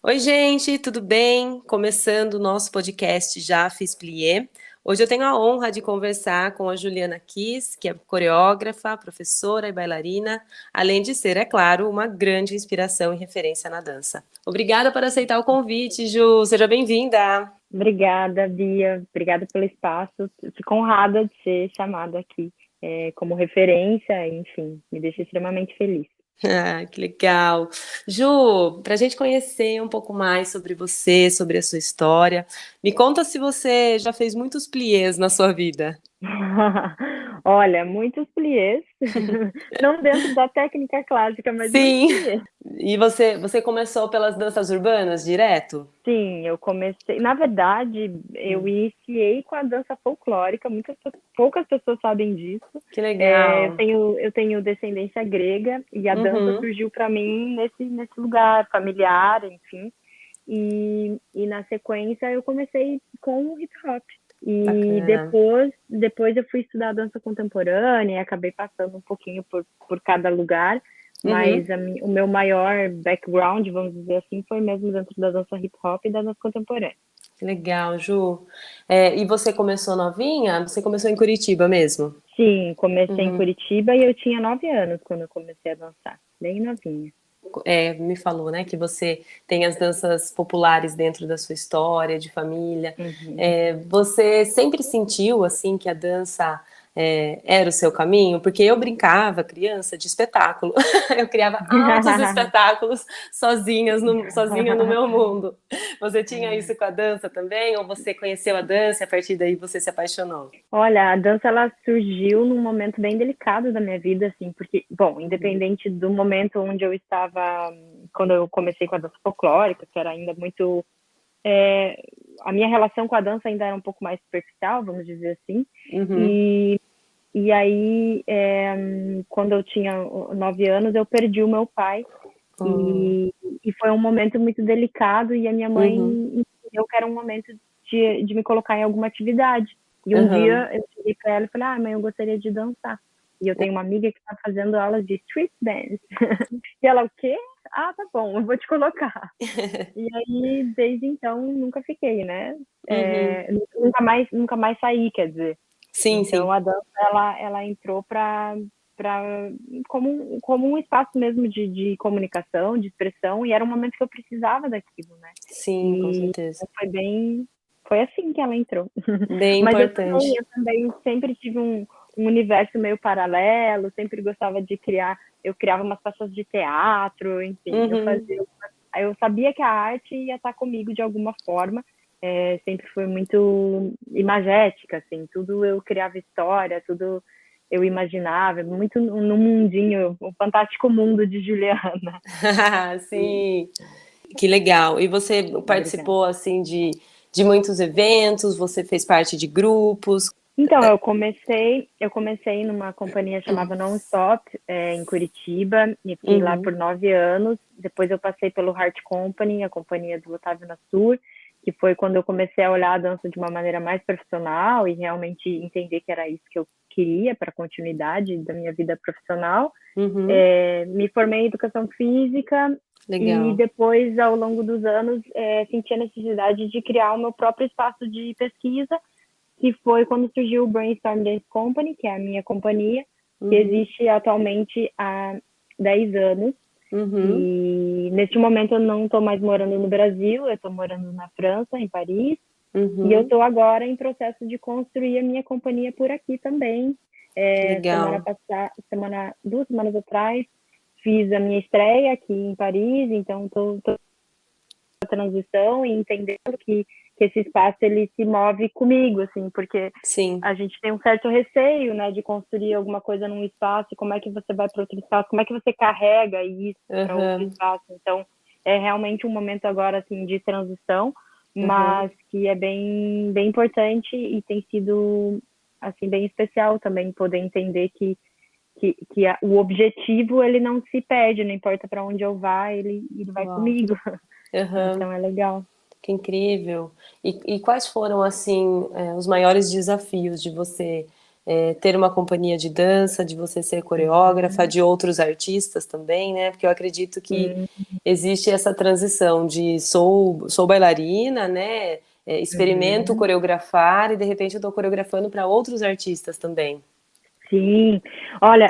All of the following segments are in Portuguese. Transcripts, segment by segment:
Oi, gente, tudo bem? Começando o nosso podcast Já Fiz Plié. Hoje eu tenho a honra de conversar com a Juliana Kiss, que é coreógrafa, professora e bailarina, além de ser, é claro, uma grande inspiração e referência na dança. Obrigada por aceitar o convite, Ju. Seja bem-vinda. Obrigada, Bia. Obrigada pelo espaço. Fico honrada de ser chamada aqui como referência, enfim, me deixa extremamente feliz. Ah, que legal. Ju, para a gente conhecer um pouco mais sobre você, sobre a sua história, me conta se você já fez muitos pliés na sua vida. Olha, muitos pliés, não dentro da técnica clássica, mas muitos Sim. pliés. E você começou pelas danças urbanas direto? Sim, eu comecei. Na verdade, eu Hum, iniciei com a dança folclórica, poucas pessoas sabem disso. que Eu legal. tenho descendência grega e a dança Uhum, surgiu para mim nesse lugar familiar, enfim. E na sequência eu comecei com o hip hop. E bacana. depois eu fui estudar dança contemporânea e acabei passando um pouquinho por cada lugar, Uhum, mas o meu maior background, vamos dizer assim, foi mesmo dentro da dança hip hop e da dança contemporânea. que legal, Ju. E você começou novinha? Você começou em Curitiba mesmo? Sim, comecei em Uhum. Curitiba e eu tinha 9 anos quando eu comecei a dançar, bem novinha. Me falou, né, que você tem as danças populares dentro da sua história, de família. Uhum. Você sempre sentiu, assim, que a dança era o seu caminho? Porque eu brincava, criança, de espetáculo. Eu criava altos espetáculos sozinha no meu mundo. Você tinha isso com a dança também? Ou você conheceu a dança e a partir daí você se apaixonou? Olha, a dança ela surgiu num momento bem delicado da minha vida, assim, porque, bom, independente do momento onde eu estava, quando eu comecei com a dança folclórica, que era ainda muito, é, a minha relação com a dança ainda era um pouco mais superficial, vamos dizer assim, Uhum. e, e aí, quando eu tinha 9 anos, eu perdi o meu pai, Hum. e, e foi um momento muito delicado, e a minha mãe Uhum. entendeu que era um momento de me colocar em alguma atividade. E um Uhum. dia eu cheguei para ela e falei: Ah, mãe, eu gostaria de dançar. E eu tenho uma amiga que está fazendo aulas de street dance. E ela, o quê? Ah, tá bom, eu vou te colocar. E aí, desde então, nunca fiquei, né? Uhum. Nunca mais saí, quer dizer. Sim, Então sim. a dança ela entrou para como um espaço mesmo de comunicação, de expressão, e era um momento que eu precisava daquilo, né? Sim, com E certeza. foi assim que ela entrou. Bem Mas importante. eu também sempre tive um universo meio paralelo, sempre gostava de criar, eu criava umas peças de teatro, enfim, Uhum. eu sabia que a arte ia estar comigo de alguma forma, sempre foi muito imagética, assim, tudo eu criava história, tudo eu imaginava, muito no mundinho, o fantástico mundo de Juliana. Sim, que legal. E você Obrigada. participou assim de muitos eventos? Você fez parte de grupos? Então, eu comecei numa companhia chamada Non-Stop, em Curitiba, e fiquei lá Uhum, por 9 anos. Depois eu passei pelo Heart Company, a companhia do Otávio Nassur, que foi quando eu comecei a olhar a dança de uma maneira mais profissional e realmente entender que era isso que eu queria para a continuidade da minha vida profissional. uhum, Me formei em educação física e legal. depois, ao longo dos anos, senti a necessidade de criar o meu próprio espaço de pesquisa, que foi quando surgiu o Brainstorm Dance Company, que é a minha companhia, que Uhum, existe atualmente há 10 anos. uhum, E neste momento eu não estou mais morando no Brasil, eu estou morando na França, em Paris, e eu uhum, estou agora em processo de construir a minha companhia por aqui também. que Semana legal. passada, 2 semanas atrás, fiz a minha estreia aqui em Paris, então estou transição e entendendo que esse espaço ele se move comigo, assim, porque Sim. a gente tem um certo receio, né, de construir alguma coisa num espaço, como é que você vai para outro espaço, como é que você carrega isso para outro Aham, espaço. Então, é realmente um momento agora, assim, de transição, aham. mas que é bem importante e tem sido, assim, bem especial também poder entender que o objetivo, ele não se perde, não importa para onde eu vá, ele vai Uau. comigo. Aham. Então, é legal. Que incrível. E quais foram, assim, os maiores desafios de você ter uma companhia de dança, de você ser coreógrafa, de outros artistas também, né? Porque eu acredito que Sim. existe essa transição de sou bailarina, né? Experimento Uhum. coreografar e de repente eu estou coreografando para outros artistas também. Sim, olha,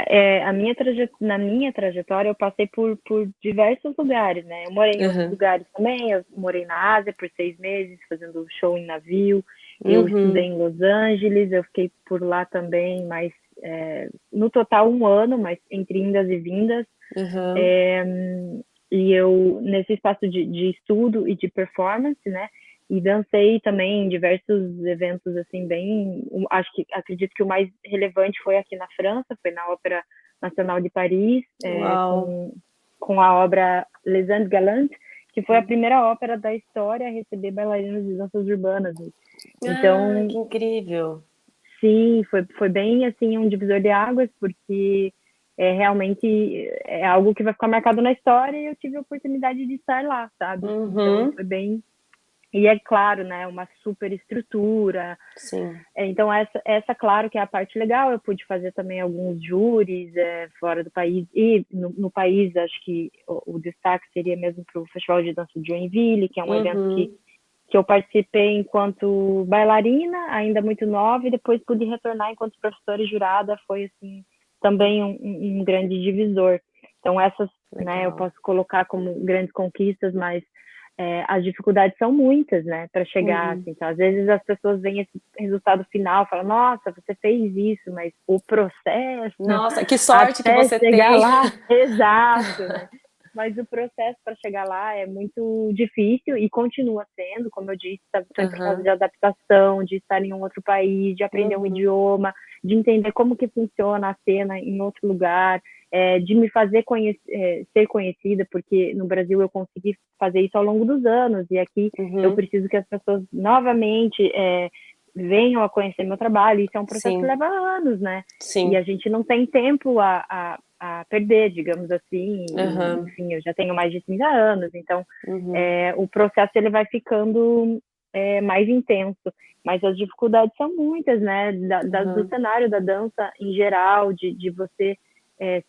na minha trajetória eu passei por diversos lugares, né? Eu morei em outros Uhum. lugares também, eu morei na Ásia por 6 meses, fazendo show em navio, eu estudei Uhum. em Los Angeles, eu fiquei por lá também, mas no total 1 ano, mas entre indas e vindas, Uhum. é, e eu, nesse espaço de estudo e de performance, né? E dancei também em diversos eventos, assim, bem. Acredito que o mais relevante foi aqui na França, foi na Ópera Nacional de Paris, Uau. com a obra Les Indes Galantes, que foi a primeira ópera da história a receber bailarinos de danças urbanas. Ah, Então, que incrível. sim, foi bem assim um divisor de águas, porque realmente é algo que vai ficar marcado na história e eu tive a oportunidade de estar lá, sabe? Então Uhum. foi bem. E é claro, né, uma super estrutura. Sim. Então, claro, que é a parte legal. Eu pude fazer também alguns júris fora do país. E no país, acho que o destaque seria mesmo para o Festival de Dança de Joinville, que é um evento Uhum. que eu participei enquanto bailarina, ainda muito nova, e depois pude retornar enquanto professora e jurada. Foi, assim, também um grande divisor. Então, essas, né, eu Legal. posso colocar como grandes conquistas, mas as dificuldades são muitas, né, para chegar, Uhum. assim. Então, às vezes as pessoas veem esse resultado final, falam, nossa, você fez isso, mas o processo Nossa, que sorte que até você chegar tem. lá, exato, né? Mas o processo para chegar lá é muito difícil e continua sendo, como eu disse, foi por causa Aham. de adaptação, de estar em um outro país, de aprender um Uhum. idioma, de entender como que funciona a cena em outro lugar, de me fazer ser conhecida, porque no Brasil eu consegui fazer isso ao longo dos anos e aqui eu Uhum. preciso que as pessoas novamente venham a conhecer meu trabalho. Isso é um processo que Sim, leva anos, né? E sim. a gente não tem tempo a perder, digamos assim. E, Aham. enfim, eu já tenho mais de 30 anos, então Uhum. o processo ele vai ficando mais intenso. Mas as dificuldades são muitas, né? Do Aham. cenário da dança em geral, de você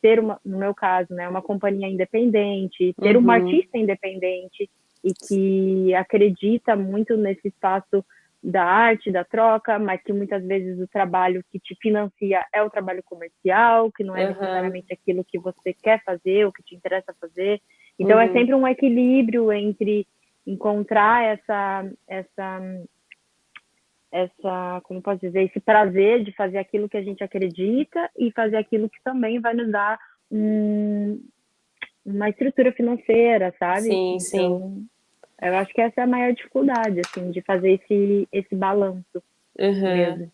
ter no meu caso, né, uma companhia independente, ter uma Uhum. artista independente e que acredita muito nesse espaço da arte, da troca, mas que muitas vezes o trabalho que te financia é o trabalho comercial, que não é Aham. necessariamente aquilo que você quer fazer, ou que te interessa fazer. Então é Uhum. sempre um equilíbrio entre encontrar como posso dizer, esse prazer de fazer aquilo que a gente acredita e fazer aquilo que também vai nos dar um, uma estrutura financeira, sabe? Sim, sim. Então, eu acho que essa é a maior dificuldade, assim, de fazer esse balanço Aham. mesmo.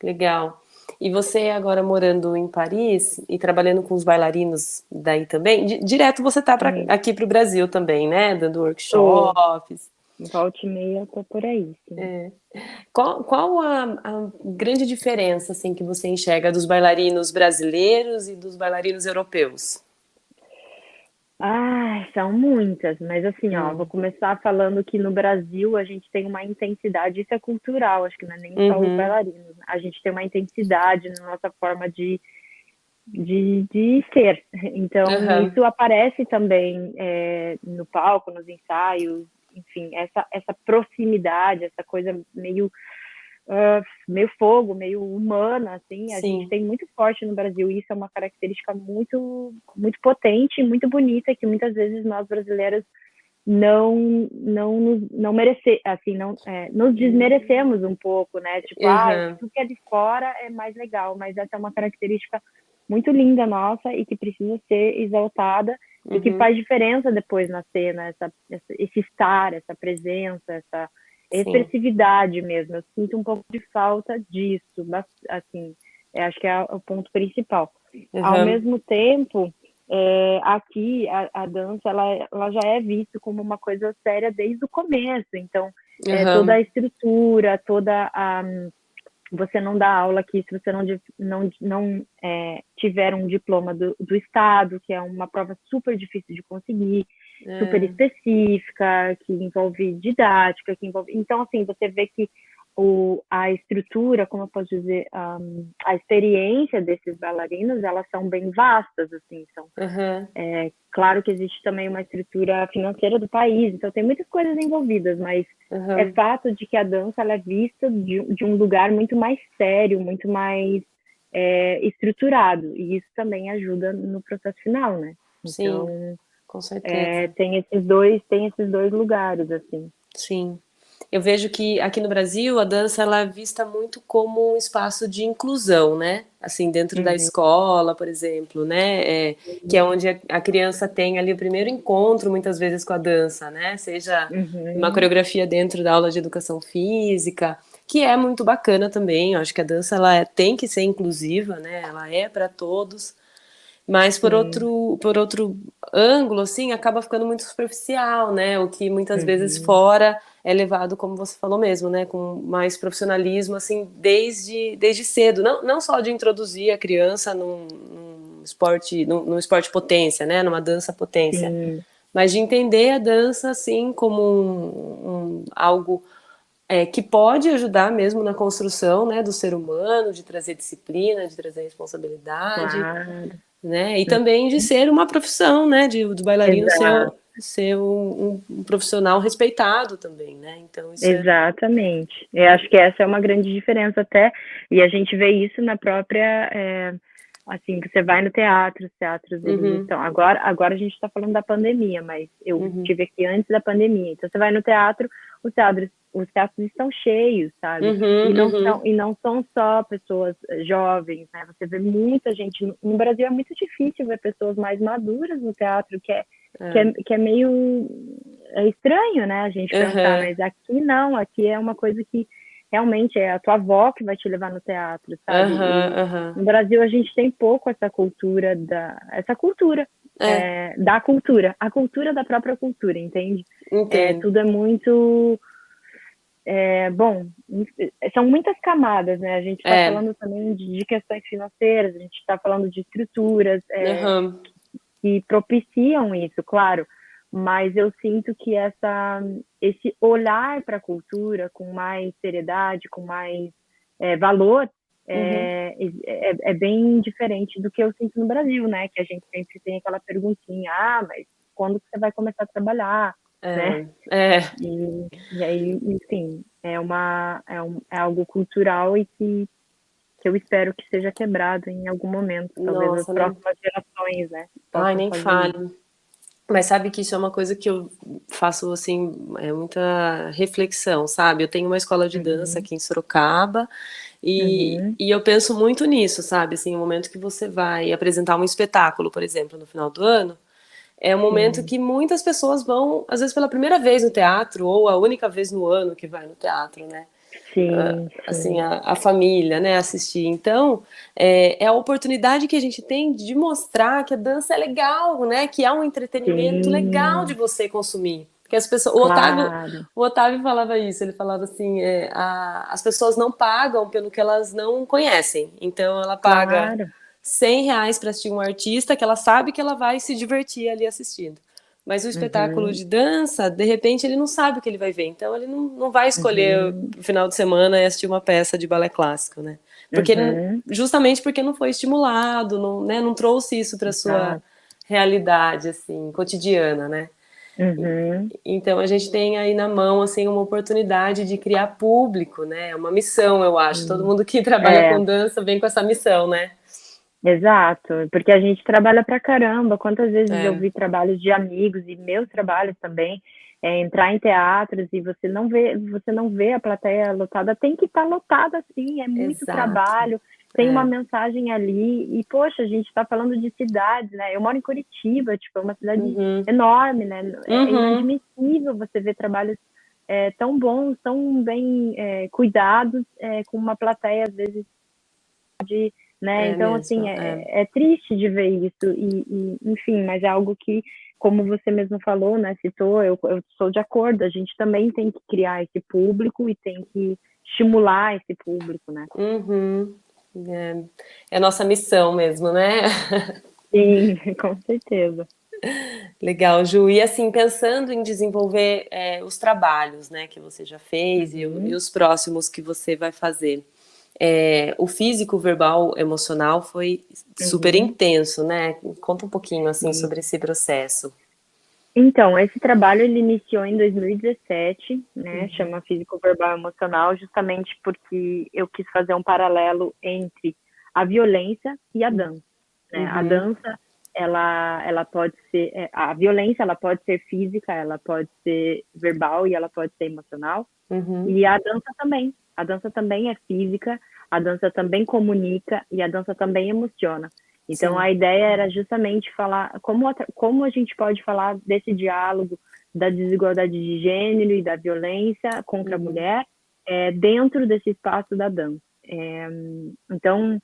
Legal. E você agora morando em Paris e trabalhando com os bailarinos daí também, direto você tá aqui para o Brasil também, né? Dando Tô, workshops. volta e meia, tô por aí, sim. Qual a grande diferença assim que você enxerga dos bailarinos brasileiros e dos bailarinos europeus? Ah, são muitas, mas assim, ó, vou Hum. começar falando que no Brasil a gente tem uma intensidade, isso é cultural, acho que não é nem só os Uhum. bailarinos, né? A gente tem uma intensidade na nossa forma de ser. Então, Aham. isso aparece também no palco, nos ensaios, enfim, essa proximidade, essa coisa meio fogo, meio humana, assim, a gente Sim. tem muito forte no Brasil. E isso é uma característica muito, muito potente, muito bonita, que muitas vezes nós brasileiros não merecer, assim, não nos desmerecemos um pouco, né? Tipo, Aham. tudo que é de fora é mais legal, mas essa é uma característica muito linda nossa e que precisa ser exaltada e que Uhum. faz diferença depois na cena, esse estar, essa presença, essa Sim. expressividade mesmo. Eu sinto um pouco de falta disso, assim, acho que é o ponto principal. Ao Aham. mesmo tempo, aqui a dança ela já é vista como uma coisa séria desde o começo. Então, toda Aham. a estrutura, toda a você não dá aula aqui se você não tiver um diploma do Estado, que é uma prova super difícil de conseguir, super É. específica, que envolve didática, que envolve. Então, assim, você vê que a estrutura, como eu posso dizer, a experiência desses bailarinos, elas são bem vastas, assim, são claro que existe também uma estrutura financeira do país, então tem muitas coisas envolvidas, mas é fato de que a dança ela é vista de um lugar muito mais sério, muito mais estruturado, e isso também ajuda no processo final, né? Então, sim, com certeza. tem esses dois lugares, assim. Sim. Eu vejo que aqui no Brasil a dança ela é vista muito como um espaço de inclusão, né? Assim, dentro da Uhum, escola, por exemplo, né? Que é onde a criança tem ali o primeiro encontro, muitas vezes, com a dança, né? Seja uma uhum, coreografia dentro da aula de educação física, que é muito bacana também. Eu acho que a dança tem que ser inclusiva, né? Ela é para todos. Mas sim, por outro ângulo, assim, acaba ficando muito superficial, né? O que muitas vezes uhum, fora é levado, como você falou mesmo, né? Com mais profissionalismo, assim, desde cedo. Não só de introduzir a criança num esporte, num esporte potência, né? Numa dança potência. sim, Mas de entender a dança, assim, como algo que pode ajudar mesmo na construção, né, do ser humano, de trazer disciplina, de trazer responsabilidade, claro. né? E também de ser uma profissão, né? Do bailarino Exato, ser um profissional respeitado também, né? Então isso é. exatamente. Eu acho que essa é uma grande diferença até, e a gente vê isso na própria, assim, que você vai no teatro, os teatros, eles Uhum, estão, agora a gente está falando da pandemia, mas eu uhum, tive aqui antes da pandemia, então você vai no teatro, os teatros estão cheios, sabe? uhum, uhum. E não são só pessoas jovens, né? Você vê muita gente, no Brasil é muito difícil ver pessoas mais maduras no teatro, que é meio estranho, né, a gente pensar, Aham, mas aqui não, aqui é uma coisa que realmente é a tua avó que vai te levar no teatro, sabe? aham, E aham. no Brasil a gente tem pouco essa cultura É, da cultura, a cultura da própria cultura, entende? entendo. Tudo é muito bom, são muitas camadas, né? A gente está É, falando também de questões financeiras, a gente está falando de estruturas, aham, que propiciam isso, claro, mas eu sinto que esse olhar para a cultura com mais seriedade, com mais valor, uhum. é bem diferente do que eu sinto no Brasil, né? Que a gente sempre tem aquela perguntinha, mas quando que você vai começar a trabalhar, né? É, é. E aí, enfim, é algo cultural e que eu espero que seja quebrado em algum momento. Talvez as Nossa, nem. próximas gerações, né, Ai, possam nem fazer isso. fale. Mas sabe que isso é uma coisa que eu faço, assim, muita reflexão, sabe? Eu tenho uma escola de dança Uhum, aqui em Sorocaba uhum, e eu penso muito nisso, sabe? Assim, o momento que você vai apresentar um espetáculo, por exemplo, no final do ano, é um momento sim, que muitas pessoas vão, às vezes pela primeira vez no teatro, ou a única vez no ano que vai no teatro, né? sim, Assim, sim, a família, né, assistir. Então, é a oportunidade que a gente tem de mostrar que a dança é legal, né, que é um entretenimento legal de sim, você consumir. Porque as pessoas, claro, o Otávio falava isso, ele falava assim, as pessoas não pagam pelo que elas não conhecem. Então, ela paga claro. R$ 100 para assistir um artista que ela sabe que ela vai se divertir ali assistindo. Mas o espetáculo Uhum, de dança, de repente, ele não sabe o que ele vai ver. Então, ele não vai escolher uhum, no final de semana e assistir uma peça de balé clássico, né? Porque, uhum, justamente porque não foi estimulado, não, né, não trouxe isso para sua exato. realidade, assim, cotidiana, né? Uhum, Então, a gente tem aí na mão, assim, uma oportunidade de criar público, né? É uma missão, eu acho. Todo sim. mundo que trabalha É, com dança vem com essa missão, né? exato, porque a gente trabalha pra caramba. Quantas vezes eu É, vi trabalhos de amigos e meus trabalhos também, entrar em teatros e você não vê a plateia lotada, tem que estar lotada sim, é muito exato. trabalho, tem uma É. mensagem ali, e poxa, a gente está falando de cidades, né? Eu moro em Curitiba, tipo, é uma cidade Uhum. enorme, né? É Uhum. inadmissível você ver trabalhos tão bons, tão bem cuidados, com uma plateia, às vezes, né? É Então, assim, mesmo. É. é triste de ver isso, enfim, mas é algo que, como você mesmo falou, né, citou, eu sou de acordo, a gente também tem que criar esse público e tem que estimular esse público, né? Uhum. É, é a nossa missão mesmo, né? Sim, com certeza. Legal, Ju. E assim, pensando em desenvolver os trabalhos, né, que você já fez e Uhum, os próximos que você vai fazer. O físico, verbal, emocional foi super uhum. intenso, né? Conta um pouquinho assim E, sobre esse processo. então, esse trabalho ele iniciou em 2017, né? Uhum, Chama Físico Verbal Emocional, justamente porque eu quis fazer um paralelo entre a violência e a dança, né? A uhum, dança, ela pode ser, a violência, ela pode ser física, ela pode ser verbal e ela pode ser emocional. uhum, E a dança também. A dança também é física, a dança também comunica e a dança também emociona. Então, sim. a ideia era justamente falar como a gente pode falar desse diálogo da desigualdade de gênero e da violência contra a Uhum, mulher dentro desse espaço da dança. Então,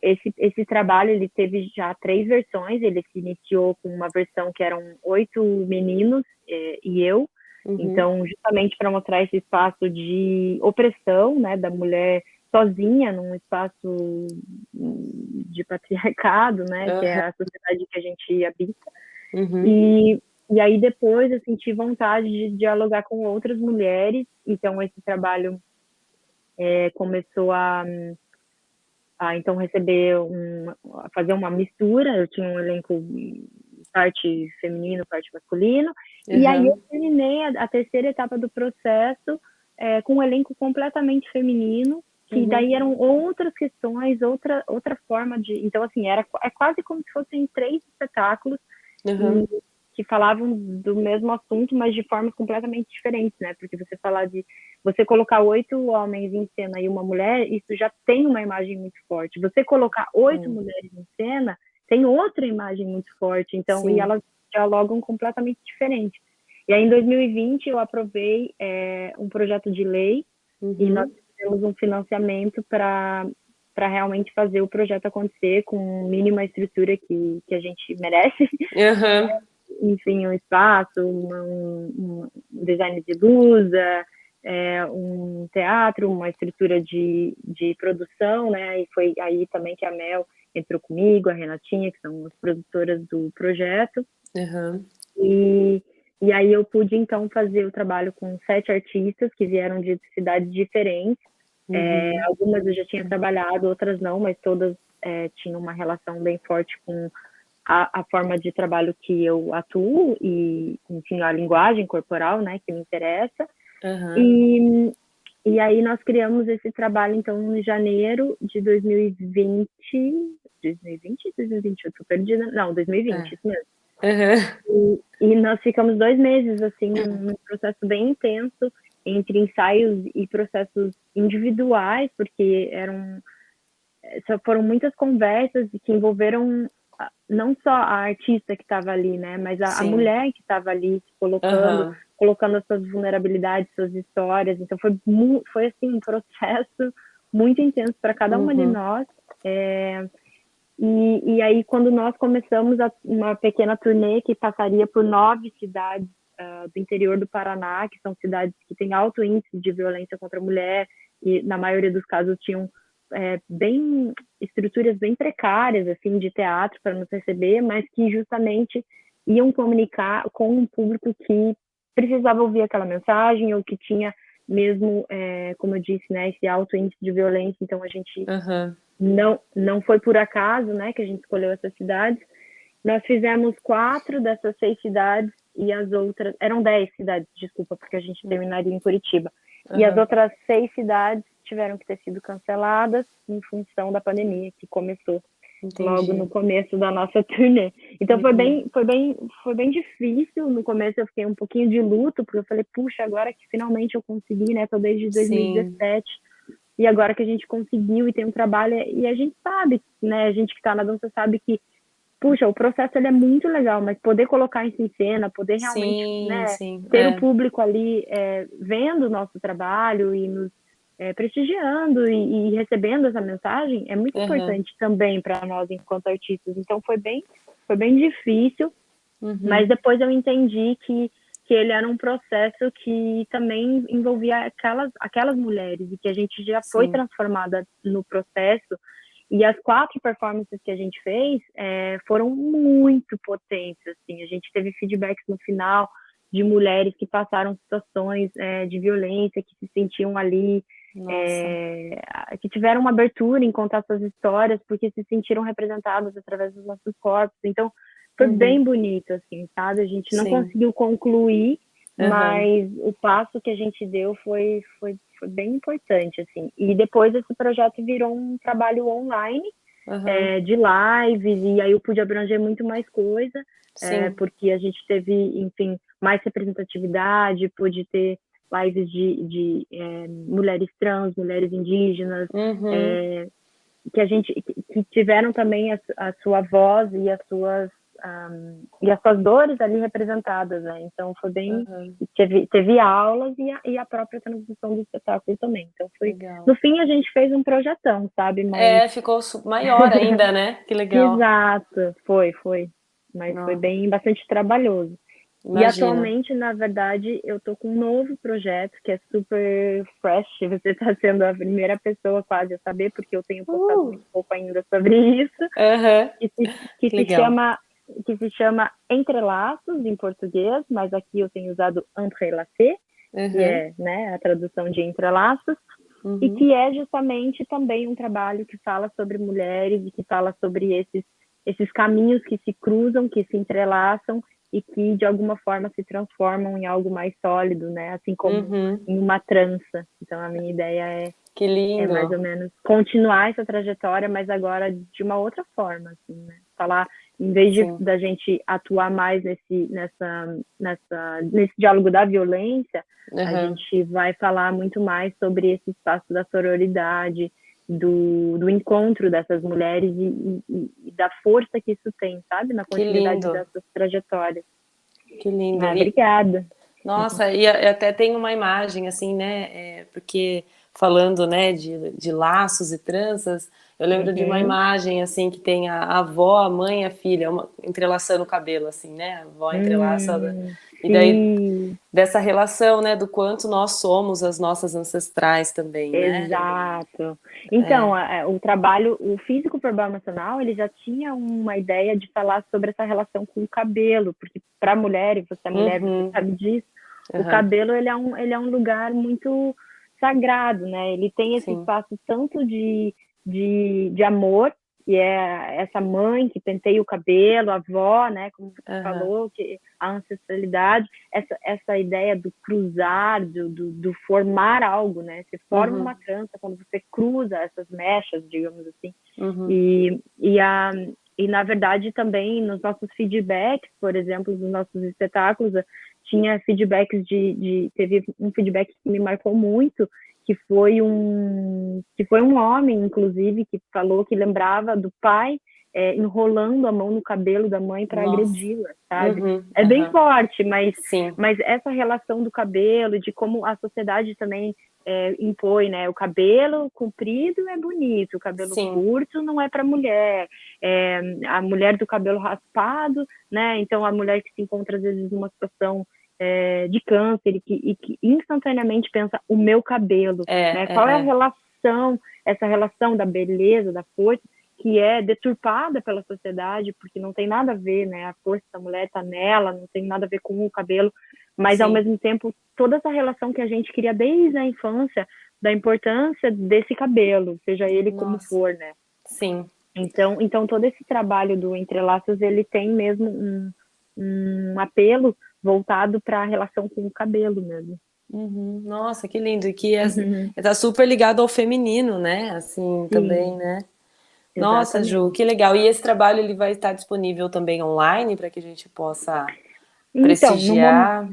esse trabalho ele teve já 3 versões. Ele se iniciou com uma versão que eram 8 meninos e eu, uhum, então, justamente para mostrar esse espaço de opressão, né, da mulher sozinha num espaço de patriarcado, né, que é aham, a sociedade que a gente habita. uhum, E aí depois eu senti vontade de dialogar com outras mulheres. Então esse trabalho começou a então receber a fazer uma mistura. Eu tinha um elenco parte feminino, parte masculino, e aí eu aham, terminei a terceira etapa do processo com um elenco completamente feminino, que uhum, daí eram outras questões, outra forma de. Então, assim, é quase como se fossem 3 espetáculos aham, e, que falavam do mesmo assunto, mas de formas completamente diferentes, né? Porque você falar de você colocar 8 homens em cena e uma mulher, isso já tem uma imagem muito forte. Você colocar 8 mulheres em cena tem outra imagem muito forte. Então, e sim. elas dialogam completamente diferente. E aí, em 2020, eu aprovei um projeto de lei e nós Uhum, fizemos um financiamento para realmente fazer o projeto acontecer com mínima estrutura que a gente merece. aham, Enfim, um espaço, um design de luz, um teatro, uma estrutura de produção, né? E foi aí também que a Mel entrou comigo, a Renatinha, que são as produtoras do projeto. aham, E, e aí eu pude, então, fazer o trabalho com 7 artistas que vieram de cidades diferentes. uhum, Algumas eu já tinha trabalhado, outras não, mas todas tinham uma relação bem forte com a forma de trabalho que eu atuo e, enfim, a linguagem corporal, né, que me interessa. aham. E, e aí nós criamos esse trabalho, então, em janeiro de 2020, 2020, 2020, eu tô perdida, não, 2020, É. isso mesmo. Aham. E nós ficamos 2 meses, assim, num processo bem intenso, entre ensaios e processos individuais, porque foram muitas conversas que envolveram não só a artista que estava ali, né, mas a Sim. mulher que estava ali se colocando, Aham. colocando as suas vulnerabilidades, suas histórias. Então foi assim um processo muito intenso para cada uma de Uhum. nós. E aí quando nós começamos uma pequena turnê que passaria por 9 cidades do interior do Paraná, que são cidades que têm alto índice de violência contra a mulher e na maioria dos casos tinham bem estruturas bem precárias assim de teatro para nos receber, mas que justamente iam comunicar com um público que precisava ouvir aquela mensagem ou que tinha mesmo, como eu disse, né, esse alto índice de violência. Então a gente Aham. não foi por acaso, né, que a gente escolheu essas cidades. Nós fizemos 4 dessas 6 cidades e as outras eram 10 cidades, desculpa, porque a gente terminaria em Curitiba. E as Aham. outras 6 cidades tiveram que ter sido canceladas em função da pandemia que começou logo no Entendi. começo da nossa turnê. Então Uhum. foi bem difícil. No começo eu fiquei um pouquinho de luto, porque eu falei, puxa, agora que finalmente eu consegui, né? Tô desde Sim. 2017 e agora que a gente conseguiu e tem um trabalho, e a gente sabe, né? A gente que está na dança sabe que, puxa, o processo ele é muito legal, mas poder colocar isso em cena, poder realmente, Sim, né, sim. ter o público ali vendo o nosso trabalho e nos prestigiando e recebendo essa mensagem é muito Aham. importante também para nós enquanto artistas. Então foi bem difícil, mas Uhum. depois eu entendi que ele era um processo que também envolvia aquelas mulheres e que a gente já foi Sim. transformada no processo E as 4 performances que a gente fez foram muito potentes, assim. A gente teve feedbacks no final de mulheres que passaram situações de violência, que se sentiam ali, que tiveram uma abertura em contar suas histórias, porque se sentiram representadas através dos nossos corpos. Então, foi bem bonito, assim, sabe? A gente não conseguiu concluir, mas o passo que a gente deu foi bem importante, assim. E depois esse projeto virou um trabalho online, de lives, e aí eu pude abranger muito mais coisa, porque a gente teve, enfim, mais representatividade, pude ter lives de mulheres trans, mulheres indígenas, que tiveram também a sua voz e as suas dores ali representadas, né? Então foi bem, teve aulas e a própria transmissão do espetáculo também. Então foi, legal. No fim a gente fez um projetão, sabe? Mas... ficou maior ainda, né? Que legal. Exato, foi, mas foi bastante trabalhoso. Imagina. E atualmente, na verdade, eu tô com um novo projeto que é super fresh. Você tá sendo a primeira pessoa quase a saber, porque eu tenho postado muito pouco ainda sobre isso. Que se chama Entrelaços, em português, mas aqui eu tenho usado Entrelacés, que é, né, a tradução de entrelaços, e que é justamente também um trabalho que fala sobre mulheres e que fala sobre esses caminhos que se cruzam, que se entrelaçam, e que de alguma forma se transformam em algo mais sólido, né? Assim como em uma trança. Então a minha ideia que lindo. É mais ou menos continuar essa trajetória, mas agora de uma outra forma, assim, né? Falar, em vez da gente atuar mais nesse diálogo da violência, a gente vai falar muito mais sobre esse espaço da sororidade, do encontro dessas mulheres e da força que isso tem, sabe? Na continuidade dessas trajetórias. Que lindo. Obrigada. Nossa, e até tem uma imagem, assim, né? Porque falando, né, de laços e tranças, eu lembro de uma imagem, assim, que tem a avó, a mãe e a filha, entrelaçando o cabelo, assim, né? A avó entrelaça... E daí, dessa relação, né, do quanto nós somos as nossas ancestrais também, né? Exato. Então, o trabalho, o físico performacional, ele já tinha uma ideia de falar sobre essa relação com o cabelo, porque para a mulher, e você é mulher, você sabe disso, o cabelo, ele é um lugar muito sagrado, né? Ele tem esse espaço tanto de amor, que é essa mãe que penteia o cabelo, a avó, né, como você falou, que a ancestralidade, essa ideia do cruzar, do formar algo, né? Você forma uma trança quando você cruza essas mechas, digamos assim. E na verdade também nos nossos feedbacks, por exemplo, dos nossos espetáculos, tinha feedbacks teve um feedback que me marcou muito, que foi um homem, inclusive, que falou que lembrava do pai enrolando a mão no cabelo da mãe para agredi-la, sabe? É bem forte, mas essa relação do cabelo, de como a sociedade também impõe, né? O cabelo comprido é bonito, o cabelo curto não é para mulher. A mulher do cabelo raspado, né? Então a mulher que se encontra às vezes numa situação de câncer e que instantaneamente pensa o meu cabelo, né? Qual é a relação, essa relação da beleza, da força, que é deturpada pela sociedade, porque não tem nada a ver, né? A força da mulher está nela, não tem nada a ver com o cabelo, mas ao mesmo tempo toda essa relação que a gente cria desde a infância da importância desse cabelo, seja ele como for, né? Então todo esse trabalho do Entrelaços, ele tem mesmo um apelo voltado para a relação com o cabelo mesmo. Nossa, que lindo. E que está super ligado ao feminino, né? Assim, também, né? Nossa, Exatamente. Ju, que legal. E esse trabalho ele vai estar disponível também online para que a gente possa prestigiar?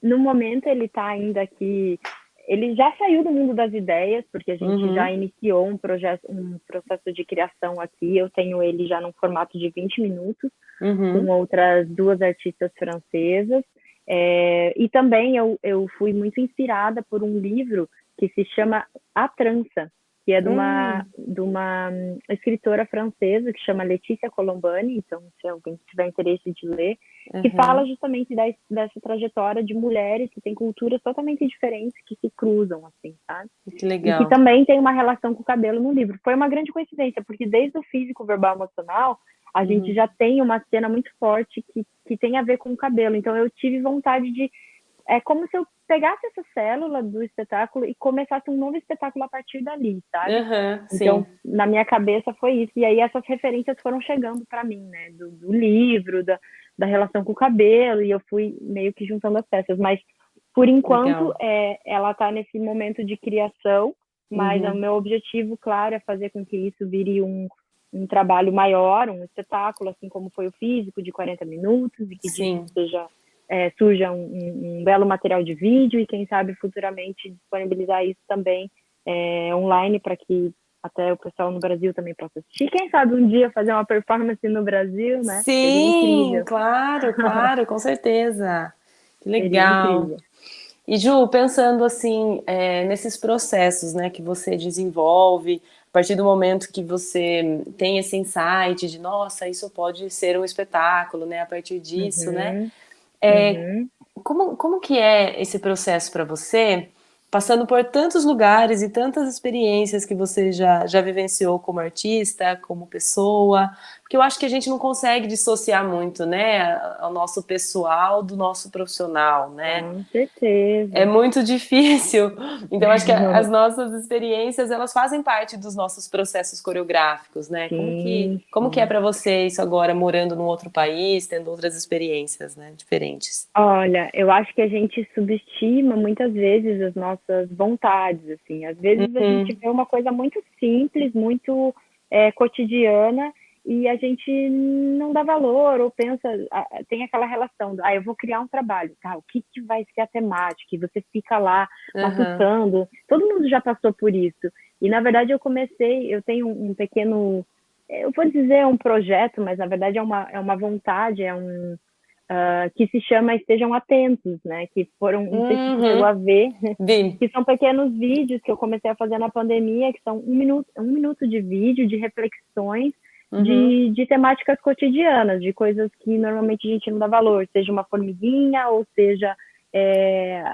No momento ele está ainda aqui. Ele já saiu do mundo das ideias, porque a gente já iniciou um processo de criação aqui. Eu tenho ele já num formato de 20 minutos, com outras 2 artistas francesas. E também eu fui muito inspirada por um livro que se chama A Trança, que é de uma escritora francesa que chama Letícia Colombani, então se alguém tiver interesse de ler, que fala justamente dessa trajetória de mulheres que têm culturas totalmente diferentes, que se cruzam, assim, sabe? Que E que legal. também tem uma relação com o cabelo no livro. Foi uma grande coincidência, porque desde o físico, verbal, emocional, a gente já tem uma cena muito forte que tem a ver com o cabelo. Então eu tive vontade de... É como se eu pegasse essa célula do espetáculo e começasse um novo espetáculo a partir dali, sabe? Então, Sim. na minha cabeça foi isso. E aí essas referências foram chegando para mim, né? Do livro, da relação com o cabelo, e eu fui meio que juntando as peças. Mas, por enquanto, Legal. ela está nesse momento de criação, mas o meu objetivo, claro, é fazer com que isso vire um trabalho maior, um espetáculo, assim como foi o físico, de 40 minutos, e que disso Sim. surja um belo material de vídeo, e quem sabe futuramente disponibilizar isso também online, para que até o pessoal no Brasil também possa assistir. Quem sabe um dia fazer uma performance no Brasil, né? Seria Sim, incrível. claro, claro, com certeza. Que Seria legal. incrível. E Ju, pensando assim, nesses processos, né, que você desenvolve, a partir do momento que você tem esse insight de, nossa, isso pode ser um espetáculo, né, a partir disso, né? Uhum, uhum. Como que é esse processo para você, passando por tantos lugares e tantas experiências que você já vivenciou como artista, como pessoa? Porque eu acho que a gente não consegue dissociar muito, né, o nosso pessoal do nosso profissional, né? Com É certeza. muito difícil. Então, acho que as nossas experiências, elas fazem parte dos nossos processos coreográficos, né? Sim, Como que é sim. para você isso agora, morando num outro país, tendo outras experiências, né, diferentes? Olha, eu acho que a gente subestima muitas vezes as nossas vontades, assim. Às vezes a gente Uhum, vê uma coisa muito simples, muito cotidiana, e a gente não dá valor, ou pensa, tem aquela relação, eu vou criar um trabalho, tá? O que vai ser a temática? E você fica lá uhum, matutando. Todo mundo já passou por isso. E na verdade eu tenho um pequeno, eu vou dizer um projeto, mas na verdade é uma vontade, que se chama Estejam Atentos, né? Que foram, não sei se você chegou uhum. a ver, Vi. que são pequenos vídeos que eu comecei a fazer na pandemia, que são um minuto de vídeo, de reflexões Uhum, de temáticas cotidianas, de coisas que normalmente a gente não dá valor, seja uma formiguinha, ou seja é,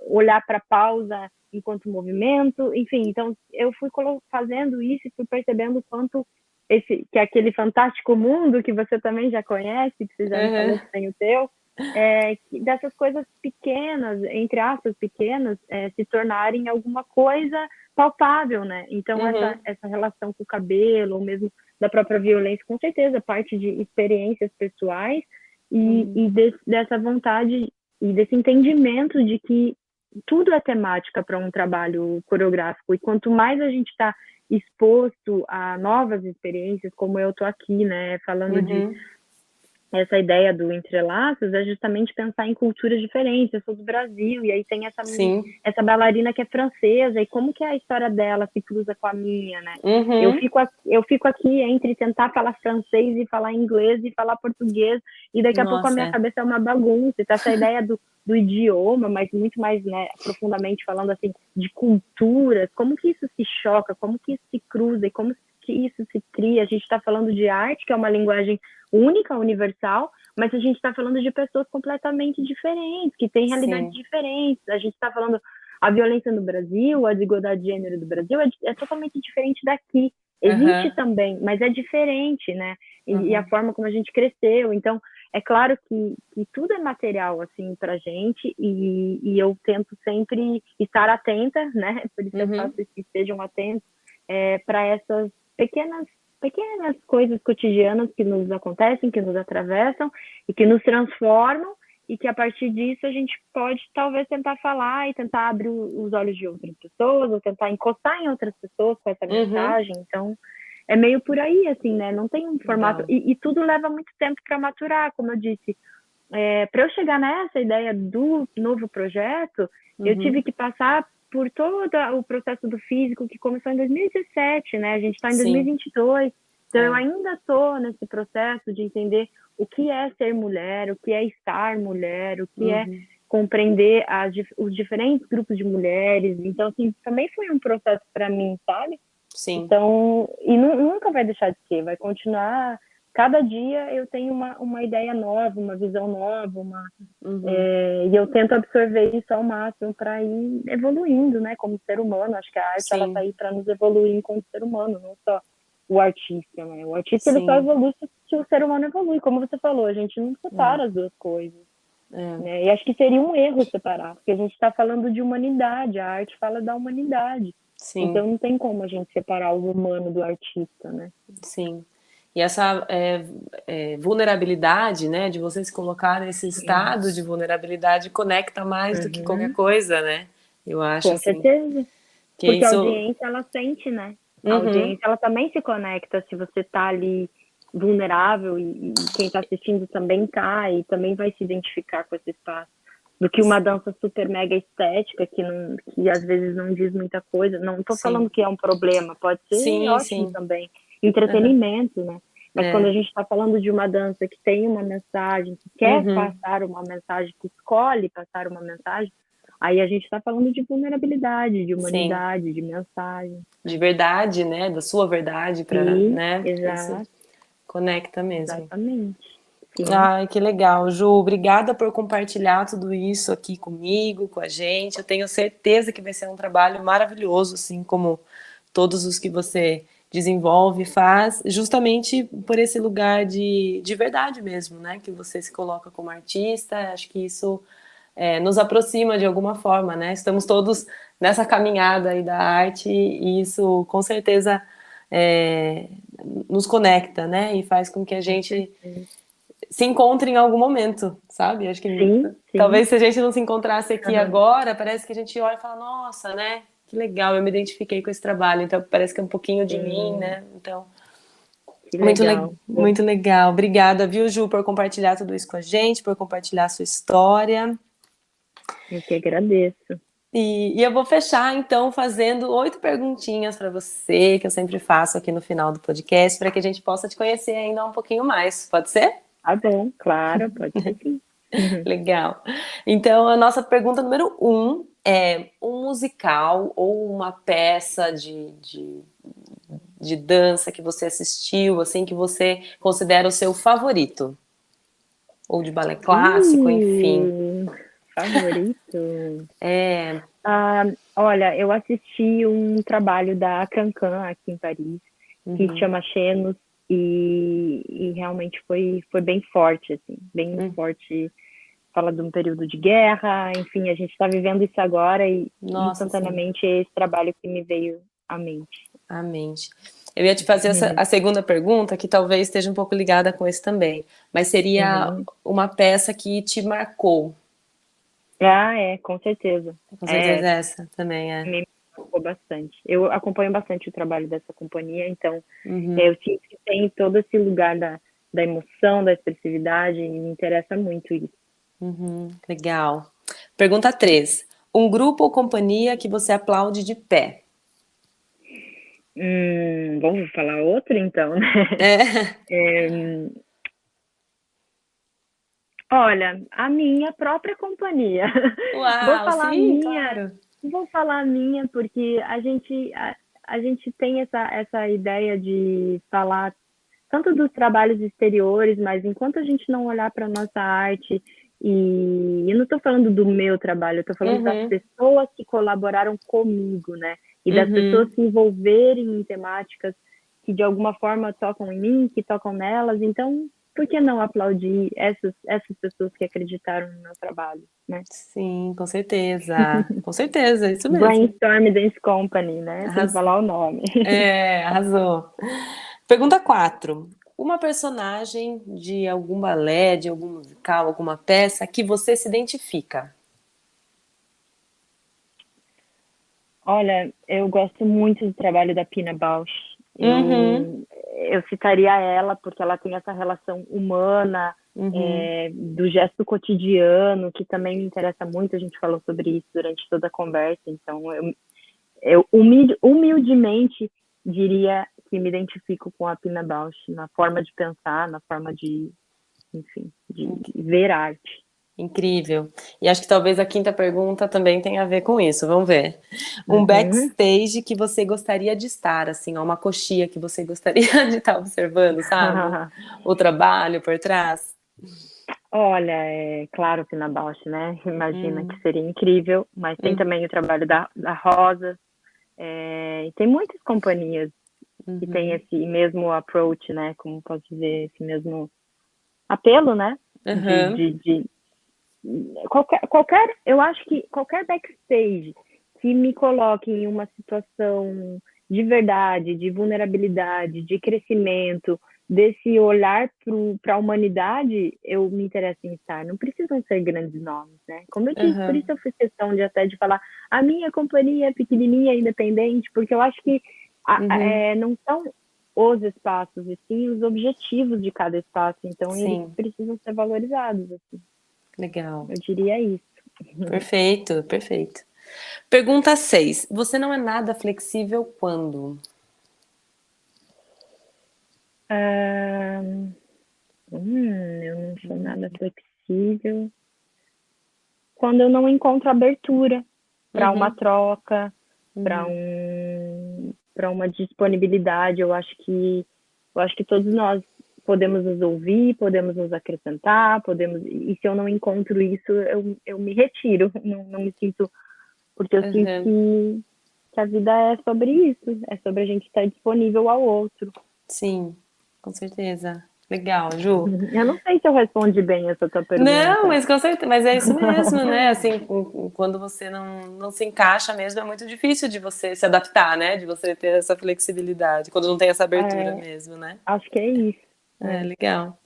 olhar para a pausa enquanto movimento, enfim. Então, eu fui fazendo isso e fui percebendo quanto que é aquele fantástico mundo que você também já conhece, que você já me falou uhum, que tem o teu, que dessas coisas pequenas, entre aspas, pequenas, se tornarem alguma coisa palpável, né? Então, essa, uhum, essa relação com o cabelo, ou mesmo da própria violência, com certeza, parte de experiências pessoais uhum, dessa vontade e desse entendimento de que tudo é temática para um trabalho coreográfico. E quanto mais a gente está exposto a novas experiências, como eu estou aqui, né, falando de uhum. essa ideia do entrelaços, é justamente pensar em culturas diferentes. Eu sou do Brasil, e aí tem Sim. essa bailarina que é francesa, e como que a história dela se cruza com a minha, né? Eu Uhum. fico, eu fico aqui entre tentar falar francês e falar inglês e falar português, e daqui a pouco a Nossa, minha é. cabeça é uma bagunça. Então, essa ideia do idioma, mas muito mais, né, profundamente falando assim, de culturas, como que isso se choca, como que isso se cruza, e como que isso se cria. A gente está falando de arte, que é uma linguagem única, universal, mas a gente está falando de pessoas completamente diferentes, que têm realidades Sim. diferentes. A gente está falando a violência no Brasil, a desigualdade de gênero do Brasil é totalmente diferente daqui. Existe Aham, também, mas é diferente, né? E a aham, forma como a gente cresceu. Então, é claro que tudo é material, assim, pra gente, e eu tento sempre estar atenta, né? Por isso eu faço uhum, isso, que estejam atentos, para essas pequenas coisas cotidianas que nos acontecem, que nos atravessam e que nos transformam, e que a partir disso a gente pode talvez tentar falar e tentar abrir os olhos de outras pessoas, ou tentar encostar em outras pessoas com essa uhum. mensagem. Então, é meio por aí, assim, né? Não tem um formato. Legal. E tudo leva muito tempo para maturar, como eu disse. Para eu chegar nessa ideia do novo projeto, eu tive Uhum. que passar por todo o processo do físico, que começou em 2017, né? A gente está em Sim, 2022, então eu é. ainda estou nesse processo de entender o que é ser mulher, o que é estar mulher, o que é Uhum. compreender os diferentes grupos de mulheres. Então, assim, também foi um processo para mim, sabe? sim, Então, e nunca vai deixar de ser, vai continuar. Cada dia eu tenho uma ideia nova, uma visão nova, uhum, e eu tento absorver isso ao máximo para ir evoluindo, né, como ser humano. Acho que a arte ela tá sim, aí para nos evoluir enquanto ser humano, não só o artista, né? O artista ele só sim, evolui se o ser humano evolui, como você falou, a gente não é, separa as duas coisas, é, né? E acho que seria um erro separar, porque a gente está falando de humanidade, a arte fala da humanidade. sim, Então não tem como a gente separar o humano do artista, né? sim. E essa vulnerabilidade, né, de você se colocar nesse Sim. estado de vulnerabilidade conecta mais do que qualquer Uhum. coisa, né? Eu acho Com assim, certeza. que Porque a isso, audiência, ela sente, né? A uhum, audiência, ela também se conecta se você tá ali vulnerável e quem tá assistindo também tá e também vai se identificar com esse espaço. Do que uma dança super mega estética que às vezes não diz muita coisa. Não tô sim, falando que é um problema, pode ser sim, ótimo sim, também. uhum, Entretenimento, né? Mas quando a é, gente está falando de uma dança que tem uma mensagem, que quer uhum, passar uma mensagem, que escolhe passar uma mensagem, aí a gente está falando de vulnerabilidade, de sim, humanidade, de mensagem, de né? verdade, né, da sua verdade para, Sim, né, isso exato, conecta mesmo. exatamente. Sim, Ai, que legal, Ju. Obrigada por compartilhar tudo isso aqui comigo, com a gente. Eu tenho certeza que vai ser um trabalho maravilhoso, assim como todos os que você desenvolve e faz, justamente por esse lugar de verdade mesmo, né? Que você se coloca como artista. Acho que isso nos aproxima de alguma forma, né? Estamos todos nessa caminhada aí da arte e isso com certeza é, nos conecta, né? E faz com que a com gente certeza. se encontre em algum momento, sabe? Acho que Sim, sim. talvez se a gente não se encontrasse aqui Uhum. agora, parece que a gente olha e fala, nossa, né? Que legal, eu me identifiquei com esse trabalho, então parece que é um pouquinho de mim, Sim, né? Então, que legal. Bom, muito legal. Obrigada, viu, Ju, por compartilhar tudo isso com a gente, por compartilhar a sua história. eu que agradeço. E eu vou fechar, então, fazendo 8 perguntinhas para você, que eu sempre faço aqui no final do podcast, para que a gente possa te conhecer ainda um pouquinho mais. Pode ser? Tá bom, claro, pode ser sim. Uhum. Legal. Então, a nossa pergunta número é um musical ou uma peça de dança que você assistiu, assim, que você considera o seu favorito? Ou de balé clássico, enfim. Favorito? É. Ah, olha, eu assisti um trabalho da Cancan aqui em Paris, que Uhum, chama Xenos, e realmente foi bem forte, assim, bem uhum. forte. Fala de um período de guerra, enfim, a gente está vivendo isso agora e Nossa, sim. instantaneamente é esse trabalho que me veio à mente. Amém. Eu ia te fazer a segunda pergunta, que talvez esteja um pouco ligada com esse também, mas seria Uhum. uma peça que te marcou. Ah, com certeza. Com É, certeza essa também é. me marcou bastante. Eu acompanho bastante o trabalho dessa companhia, então Uhum. eu sinto que tem todo esse lugar da emoção, da expressividade, e me interessa muito isso. Uhum, legal. Pergunta 3. Um grupo ou companhia que você aplaude de pé? Vamos falar outro então, né? É. Olha, a minha própria companhia. Vou Uau, falar a sim, minha, claro. vou falar a minha, porque a gente tem essa ideia de falar tanto dos trabalhos exteriores, mas enquanto a gente não olhar para a nossa arte, e eu não estou falando do meu trabalho, eu estou falando das Uhum, pessoas que colaboraram comigo, né? E das pessoas uhum, se envolverem em temáticas que de alguma forma tocam em mim, que tocam nelas. Então, por que não aplaudir essas pessoas que acreditaram no meu trabalho, né? sim, com certeza. Com certeza, isso mesmo. Brainstorm Dance Company, né? Sem Arras... falar o nome. Arrasou. Pergunta 4. Uma personagem de algum balé, de algum musical, alguma peça que você se identifica? Olha, eu gosto muito do trabalho da Pina Bausch. Uhum, Eu citaria ela porque ela tem essa relação humana, uhum, do gesto cotidiano, que também me interessa muito. A gente falou sobre isso durante toda a conversa. Então, eu humildemente diria que me identifico com a Pina Bausch na forma de pensar, na forma de, enfim, de ver arte. Incrível. E acho que talvez a quinta pergunta também tenha a ver com isso. Vamos ver. Um Uhum. backstage que você gostaria de estar, assim, ó, uma coxia que você gostaria de estar observando, sabe? O trabalho por trás. Olha, é claro que na Bausch, né? Imagina que Hum, seria incrível, mas tem hum, também o trabalho da Rosa, e tem muitas companhias que têm uhum, esse mesmo approach, né? Como posso dizer, esse mesmo apelo, né? uhum, De eu acho que qualquer backstage que me coloque em uma situação de verdade, de vulnerabilidade, de crescimento, desse olhar para a humanidade, eu me interesso em estar. Não precisam ser grandes nomes, né? Como eu disse, por uhum, isso eu fiz questão de até de falar a minha companhia é pequenininha, independente, porque eu acho que uhum. não são os espaços, e sim os objetivos de cada espaço. Então, eles Sim, precisam ser valorizados, assim. legal. Eu diria isso. Perfeito, perfeito. Pergunta 6. Você não é nada flexível quando? Ah, eu não sou nada flexível. Quando eu não encontro abertura para uma Uhum, troca, uhum, para uma disponibilidade, eu acho que todos nós podemos nos ouvir, podemos nos acrescentar, podemos, e se eu não encontro isso, eu me retiro, não me sinto, porque eu sinto uhum. que a vida é sobre isso, é sobre a gente estar disponível ao outro. Sim, com certeza. Legal, Ju. Eu não sei se eu respondi bem essa tua Não, pergunta. mas com certeza, mas é isso mesmo, né? Assim, quando você não se encaixa mesmo, é muito difícil de você se adaptar, né? De você ter essa flexibilidade, quando não tem essa abertura É, mesmo, né? acho que é isso. É, É. legal.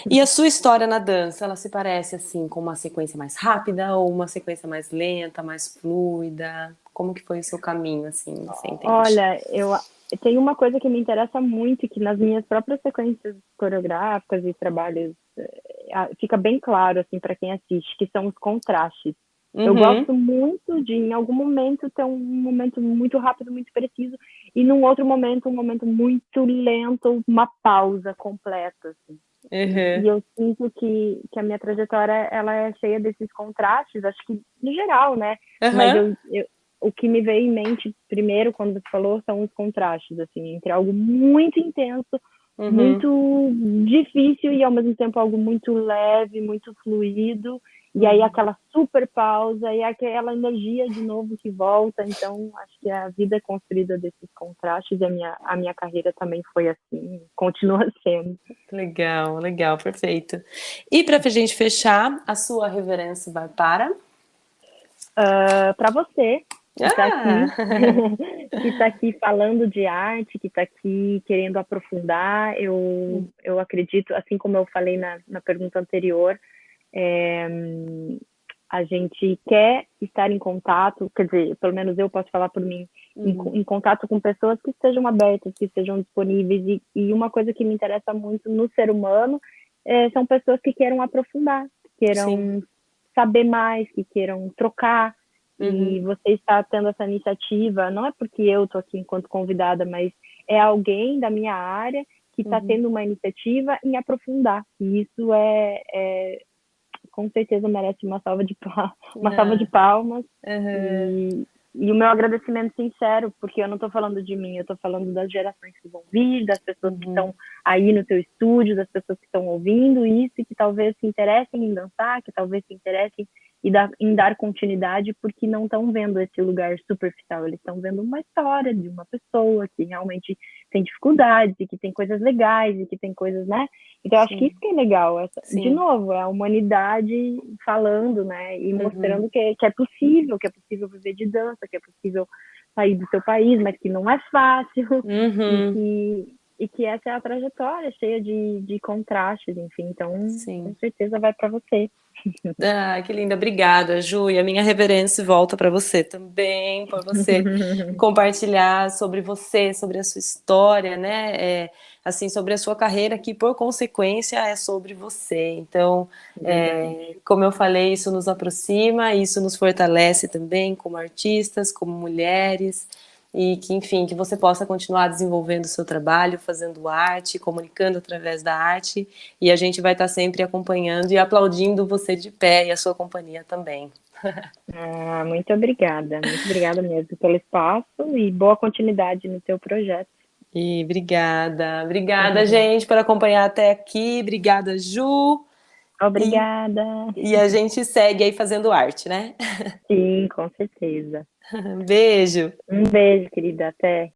E a sua história na dança, ela se parece assim com uma sequência mais rápida ou uma sequência mais lenta, mais fluida? Como que foi o seu caminho, assim, você entende? Olha, eu tem uma coisa que me interessa muito, que nas minhas próprias sequências coreográficas e trabalhos fica bem claro assim para quem assiste, que são os contrastes. Eu Uhum, gosto muito de, em algum momento, ter um momento muito rápido, muito preciso, e num outro momento, um momento muito lento, uma pausa completa. Assim. E uhum, eu sinto que a minha trajetória ela é cheia desses contrastes, acho que no geral, né? Mas uhum, o que me veio em mente primeiro quando você falou são os contrastes, assim, entre algo muito intenso, uhum, muito difícil e ao mesmo tempo algo muito leve, muito fluido, e aí uhum. aquela super pausa e aquela energia de novo que volta. Então, acho que a vida é construída desses contrastes e a minha carreira também foi assim, continua sendo. Legal, legal, perfeito. E para a gente fechar, a sua reverência vai para? Para você que está Ah! aqui, que está aqui falando de arte, que está aqui querendo aprofundar. Eu acredito, assim como eu falei na pergunta anterior, é, a gente quer estar em contato, quer dizer, pelo menos eu posso falar por mim, Uhum, em contato com pessoas que estejam abertas, que estejam disponíveis. E uma coisa que me interessa muito no ser humano são pessoas que queiram aprofundar, que sim. queiram saber mais, que queiram trocar. E Uhum, você está tendo essa iniciativa, não é porque eu estou aqui enquanto convidada, mas é alguém da minha área que está uhum. tendo uma iniciativa em aprofundar. E isso com certeza merece uma salva de Ah, palmas uhum, e o meu agradecimento sincero, porque eu não estou falando de mim, eu estou falando das gerações que vão vir, das pessoas que uhum. estão aí no teu estúdio, das pessoas que estão ouvindo isso e que talvez se interessem em dançar, que talvez se interessem em dar continuidade, porque não estão vendo esse lugar superficial, eles estão vendo uma história de uma pessoa que realmente tem dificuldades e que tem coisas legais e que tem coisas, né? Então, eu acho que isso Sim, que é legal. De sim. novo, é a humanidade falando, né? E Uhum, mostrando que é possível viver de dança, que é possível sair do seu país, mas que não é fácil uhum, e que essa é a trajetória cheia de contrastes, enfim. Então, com sim. certeza vai para você. Ah, que linda, obrigada, Ju. E a minha reverência volta para você também, por você compartilhar sobre você, sobre a sua história, né? Assim, sobre a sua carreira, que por consequência é sobre você. Então, Verdade. como eu falei, isso nos aproxima, isso nos fortalece também como artistas, como mulheres. e que, enfim, que você possa continuar desenvolvendo o seu trabalho, fazendo arte, comunicando através da arte, e a gente vai estar sempre acompanhando e aplaudindo você de pé e a sua companhia também. Muito obrigada mesmo pelo espaço e boa continuidade no teu projeto. E obrigada, gente, por acompanhar até aqui, obrigada, Ju. Obrigada. E a gente segue aí fazendo arte, né? Sim, com certeza. Beijo. Um beijo, querida. Até.